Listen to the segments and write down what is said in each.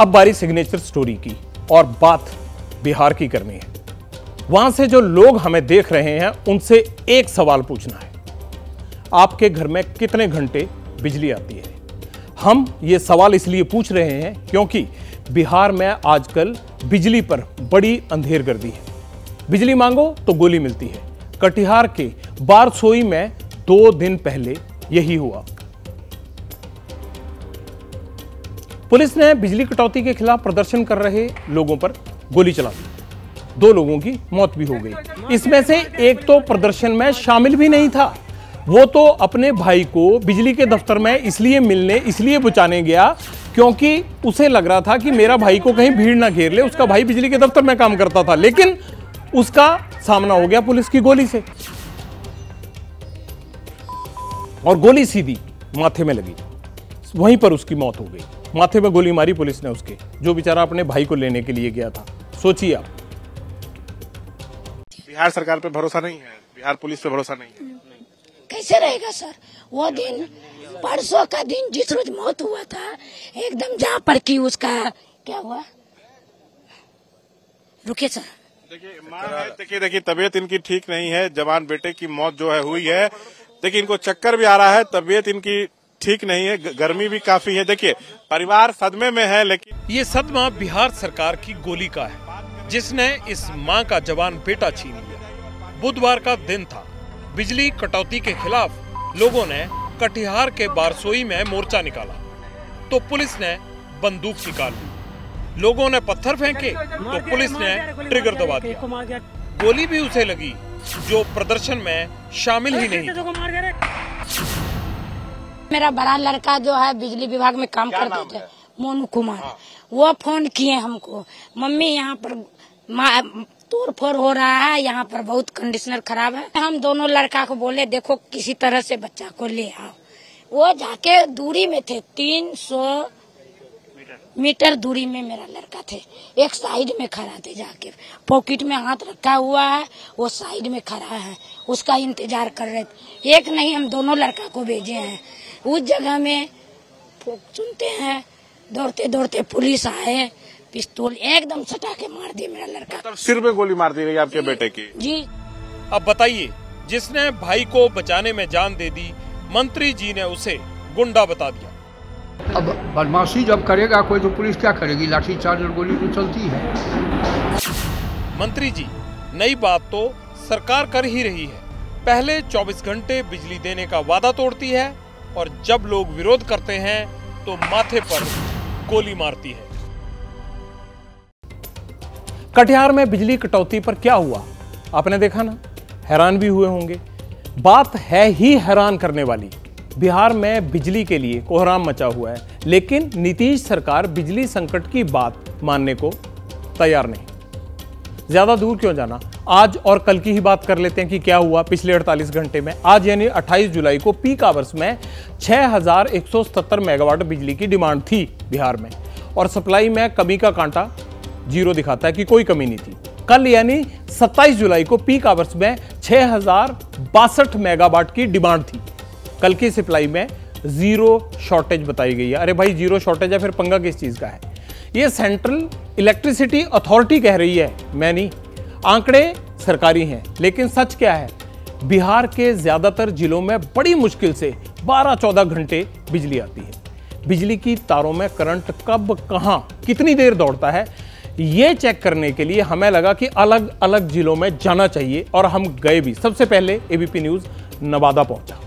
अब बारी signature story की और बात बिहार की करनी है। वहां से जो लोग हमें देख रहे हैं उनसे एक सवाल पूछना है, आपके घर में कितने घंटे बिजली आती है? हम ये सवाल इसलिए पूछ रहे हैं क्योंकि बिहार में आजकल बिजली पर बड़ी अंधेरगर्दी है। बिजली मांगो तो गोली मिलती है। कटिहार के बारसोई में 2 दिन पहले यही हुआ। पुलिस ने बिजली कटौती के खिलाफ प्रदर्शन कर रहे लोगों पर गोली चला दी। 2 लोगों की मौत भी हो गई। इसमें से एक तो प्रदर्शन में शामिल भी नहीं था। वो तो अपने भाई को बिजली के दफ्तर में इसलिए बचाने गया क्योंकि उसे लग रहा था कि मेरा भाई को कहीं भीड़ ना घेर ले। उसका भाई बिजली के दफ्तर में काम करता था, लेकिन उसका सामना हो गया पुलिस की गोली से और गोली सीधी माथे में लगी। वहीं पर उसकी मौत हो गई। माथे में गोली मारी पुलिस ने उसके, जो बेचारा अपने भाई को लेने के लिए गया था। सोचिए आप। बिहार सरकार पे भरोसा नहीं है, बिहार पुलिस पे भरोसा नहीं है। कैसे रहेगा सर? वो दिन परसों का दिन जिस रोज मौत हुआ था, एकदम जहाँ पर की उसका क्या हुआ, रुके सर। देखिए तबीयत इनकी ठीक नहीं है। जवान बेटे की मौत जो है हुई है। देखिए इनको चक्कर भी आ रहा है, तबीयत इनकी ठीक नहीं है, गर्मी भी काफी है। देखिए परिवार सदमे में है, लेकिन ये सदमा बिहार सरकार की गोली का है, जिसने इस मां का जवान बेटा छीन लिया। बुधवार का दिन था। बिजली कटौती के खिलाफ लोगों ने कटिहार के बारसोई में मोर्चा निकाला तो पुलिस ने बंदूक निकाल ली। लोगों ने पत्थर फेंके तो पुलिस ने ट्रिगर दबा दिया। गोली भी उसे लगी जो प्रदर्शन में शामिल ही नहीं था। मेरा बड़ा लड़का जो है बिजली विभाग में काम करते थे, मोनू कुमार, वो फोन किए हमको, मम्मी यहाँ पर तोड़ फोड़ हो रहा है, यहाँ पर बहुत कंडीशनर खराब है। हम दोनों लड़का को बोले देखो किसी तरह से बच्चा को ले आओ। वो जाके दूरी में थे, 300 मीटर दूरी में मेरा लड़का थे, एक साइड में खड़ा थे, जाके पॉकेट में हाथ रखा हुआ है, वो साइड में खड़ा है, उसका इंतजार कर रहे थे। एक नहीं, हम दोनों लड़का को भेजे हैं उस जगह में। सुनते हैं दौड़ते दौड़ते पुलिस आए, पिस्तौल एकदम सटा के मार दिए मेरा लड़का। तो सिर में गोली मार दी गई आपके बेटे की? जी। अब बताइए, जिसने भाई को बचाने में जान दे दी, मंत्री जी ने उसे गुंडा बता दिया। अब बदमाशी जब करेगा कोई तो पुलिस क्या करेगी? लाठीचार्ज और गोली तो चलती है। मंत्री जी, नई बात तो सरकार कर ही रही है। पहले 24 घंटे बिजली देने का वादा तोड़ती है और जब लोग विरोध करते हैं तो माथे पर गोली मारती है। कटिहार में बिजली कटौती पर क्या हुआ आपने देखा ना, हैरान भी हुए होंगे। बात है ही हैरान करने वाली। बिहार में बिजली के लिए कोहराम मचा हुआ है, लेकिन नीतीश सरकार बिजली संकट की बात मानने को तैयार नहीं। ज्यादा दूर क्यों जाना, आज और कल की ही बात कर लेते हैं कि क्या हुआ पिछले 48 घंटे में। आज यानी 28 जुलाई को पीक आवर्स में 6177 मेगावाट बिजली की डिमांड थी बिहार में, और सप्लाई में कमी का कांटा 0 दिखाता है कि कोई कमी नहीं थी। कल यानी 27 जुलाई को पीक आवर्स में 6062 मेगावाट की डिमांड थी। कल की सप्लाई में 0 शॉर्टेज बताई गई है। अरे भाई 0 शॉर्टेज है, फिर पंगा किस चीज का है? ये सेंट्रल इलेक्ट्रिसिटी अथॉरिटी कह रही है, मैं नहीं। आंकड़े सरकारी हैं, लेकिन सच क्या है? बिहार के ज्यादातर जिलों में बड़ी मुश्किल से 12-14 घंटे बिजली आती है। बिजली की तारों में करंट कब, कहां, कितनी देर दौड़ता है, ये चेक करने के लिए हमें लगा कि अलग अलग जिलों में जाना चाहिए, और हम गए भी। सबसे पहले एबीपी न्यूज नवादा पहुंचा।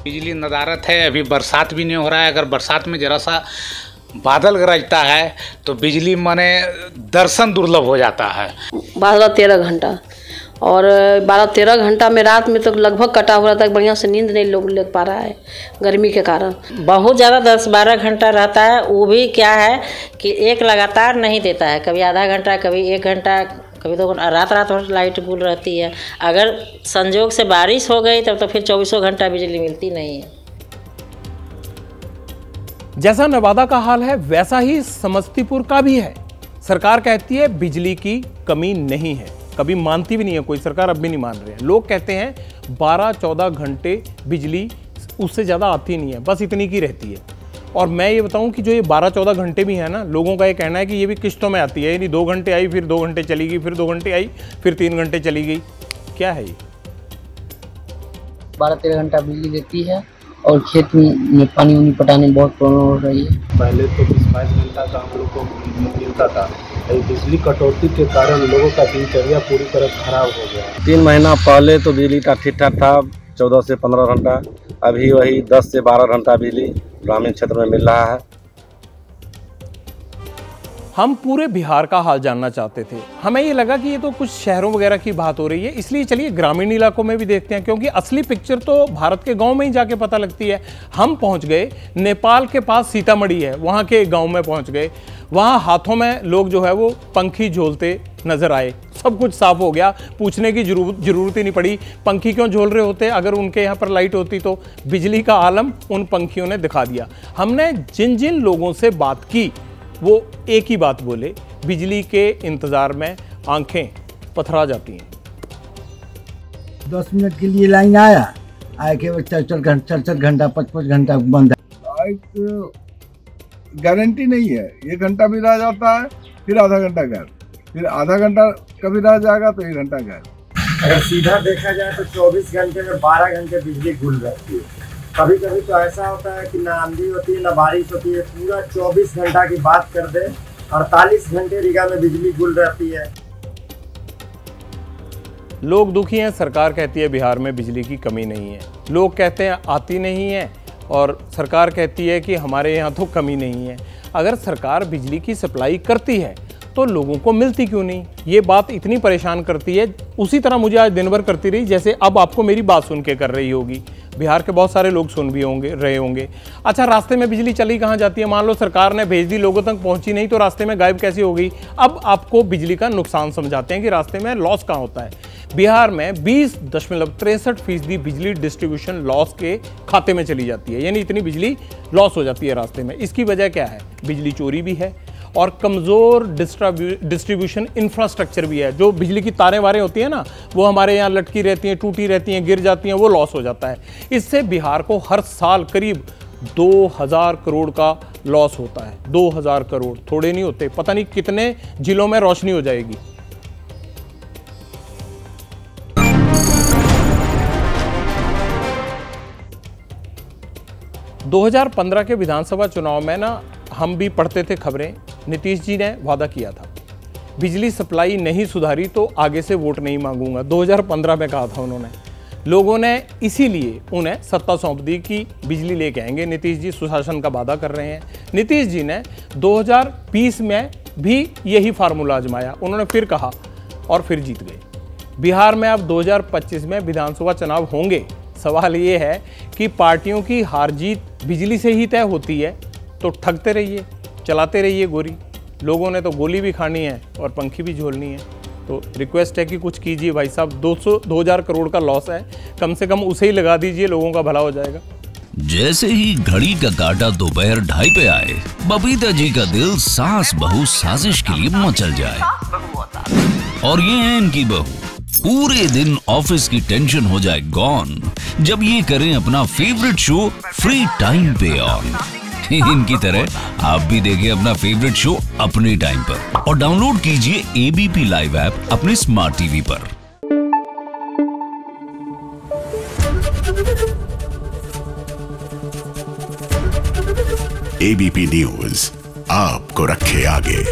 बिजली नदारत है, अभी बरसात भी नहीं हो रहा है। अगर बरसात में जरा सा बादल गरजता है तो बिजली माने दर्शन दुर्लभ हो जाता है। 12-13 घंटा, और 12-13 घंटा में रात में तो लगभग कटा हुआ था, बढ़िया से नींद नहीं लोग ले पा रहा है गर्मी के कारण। बहुत ज़्यादा 10-12 घंटा रहता है। वो भी क्या है कि एक लगातार नहीं देता है, कभी आधा घंटा, कभी 1 घंटा, कभी 2 घंटा। रात भर लाइट गुल रहती है। अगर संजोग से बारिश हो गई तब तो फिर 24 घंटा बिजली मिलती नहीं है। जैसा नवादा का हाल है वैसा ही समस्तीपुर का भी है। सरकार कहती है बिजली की कमी नहीं है, कभी मानती भी नहीं है कोई सरकार, अब भी नहीं मान रहे हैं। लोग कहते हैं 12-14 घंटे बिजली उससे ज़्यादा आती नहीं है, बस इतनी की रहती है। और मैं ये बताऊं कि जो ये 12-14 घंटे भी है ना, लोगों का ये कहना है कि ये भी किश्तों में आती है, यानी 2 घंटे आई, फिर 2 घंटे चली गई, फिर 2 घंटे आई, फिर 3 घंटे चली गई। क्या है ये? 12-13 घंटा बिजली देती है और खेत में पानी उनी पटाने में बहुत प्रॉब्लम हो रही है। पहले तो 20-22 घंटा का हम लोग को मिलता था, बिजली कटौती के कारण लोगों का दिनचर्या पूरी तरह खराब हो गया। 3 महीना पहले तो बिजली का ठीक ठाक था, 14 से 15 घंटा, अभी वही 10 से 12 घंटा बिजली ग्रामीण क्षेत्र में मिल रहा है। हम पूरे बिहार का हाल जानना चाहते थे। हमें ये लगा कि ये तो कुछ शहरों वगैरह की बात हो रही है, इसलिए चलिए ग्रामीण इलाकों में भी देखते हैं, क्योंकि असली पिक्चर तो भारत के गांव में ही जाके पता लगती है। हम पहुंच गए नेपाल के पास, सीतामढ़ी है, वहां के गांव में पहुंच गए। वहां हाथों में लोग जो है वो पंखी झोलते नजर आए। सब कुछ साफ हो गया, पूछने की जरूरत ही नहीं पड़ी पंखी क्यों झोल रहे होते। अगर उनके यहाँ पर लाइट होती तो बिजली का आलम उन पंखियों ने दिखा दिया। हमने जिन जिन लोगों से बात की वो एक ही बात बोले, बिजली के इंतजार में आंखें पथरा जाती हैं। 10 मिनट के लिए लाइन आया के 4-4 घंटा 5-5 घंटा बंद है। लाइट गारंटी नहीं है, 1 घंटा भी रह जाता है, फिर आधा घंटा गायब, फिर आधा घंटा कभी रह जाएगा तो 1 घंटा गायब। अगर सीधा देखा जाए तो 24 घंटे में 12 घंटे बिजली गुल रहती है। कभी कभी तो ऐसा होता है कि ना आंधी होती है ना बारिश होती है, पूरा 24 घंटा की बात कर दे 48 घंटे रीगा में बिजली गुल रहती है। लोग दुखी हैं, सरकार कहती है बिहार में बिजली की कमी नहीं है। लोग कहते हैं आती नहीं है और सरकार कहती है कि हमारे यहाँ तो कमी नहीं है। अगर सरकार बिजली की सप्लाई करती है तो लोगों को मिलती क्यों नहीं? ये बात इतनी परेशान करती है, उसी तरह मुझे आज दिन भर करती रही जैसे अब आपको मेरी बात सुन के कर रही होगी। बिहार के बहुत सारे लोग सुन भी रहे होंगे। अच्छा, रास्ते में बिजली चली कहाँ जाती है? मान लो सरकार ने भेज दी, लोगों तक पहुंची नहीं तो रास्ते में गायब कैसे हो गई? अब आपको बिजली का नुकसान समझाते हैं कि रास्ते में लॉस कहाँ होता है। बिहार में 20.63% बिजली डिस्ट्रीब्यूशन लॉस के खाते में चली जाती है, यानी इतनी बिजली लॉस हो जाती है रास्ते में। इसकी वजह क्या है? बिजली चोरी भी है और कमज़ोर डिस्ट्रीब्यूशन इंफ्रास्ट्रक्चर भी है। जो बिजली की तारें वारें होती हैं ना, वो हमारे यहाँ लटकी रहती हैं, टूटी रहती हैं, गिर जाती हैं, वो लॉस हो जाता है। इससे बिहार को हर साल करीब 2000 करोड़ का लॉस होता है। 2000 करोड़ थोड़े नहीं होते। पता नहीं कितने जिलों में रोशनी हो जाएगी। – 2015 के विधानसभा चुनाव में ना हम भी पढ़ते थे खबरें। नीतीश जी ने वादा किया था बिजली सप्लाई नहीं सुधारी तो आगे से वोट नहीं मांगूंगा। 2015 में कहा था उन्होंने। लोगों ने इसीलिए उन्हें सत्ता सौंप दी कि बिजली लेके आएंगे। नीतीश जी सुशासन का वादा कर रहे हैं। नीतीश जी ने 2020 में भी यही फार्मूला आजमाया। उन्होंने फिर कहा और फिर जीत गए। बिहार में अब 2025 में विधानसभा चुनाव होंगे। सवाल ये है कि पार्टियों की हार जीत बिजली से ही तय होती है तो ठगते रहिए, चलाते रहिए गोली। लोगों ने तो गोली भी खानी है और पंखी भी झोलनी है। तो रिक्वेस्ट है कि कुछ कीजिए भाई साहब। 2000 करोड़ का लॉस है, कम से कम उसे ही लगा दीजिए, लोगों का भला हो जाएगा। जैसे ही घड़ी का काटा दोपहर 2:30 पे आए, बबीता जी का दिल सास बहू साजिश के लिए मचल जाए। और ये है इनकी बहू, पूरे दिन ऑफिस की टेंशन हो जाए गॉन जब ये करें अपना फेवरेट शो फ्री टाइम पे ऑन। इनकी तरह आप भी देखिए अपना फेवरेट शो अपने टाइम पर और डाउनलोड कीजिए एबीपी लाइव ऐप अपने स्मार्ट टीवी पर। एबीपी न्यूज आपको रखे आगे।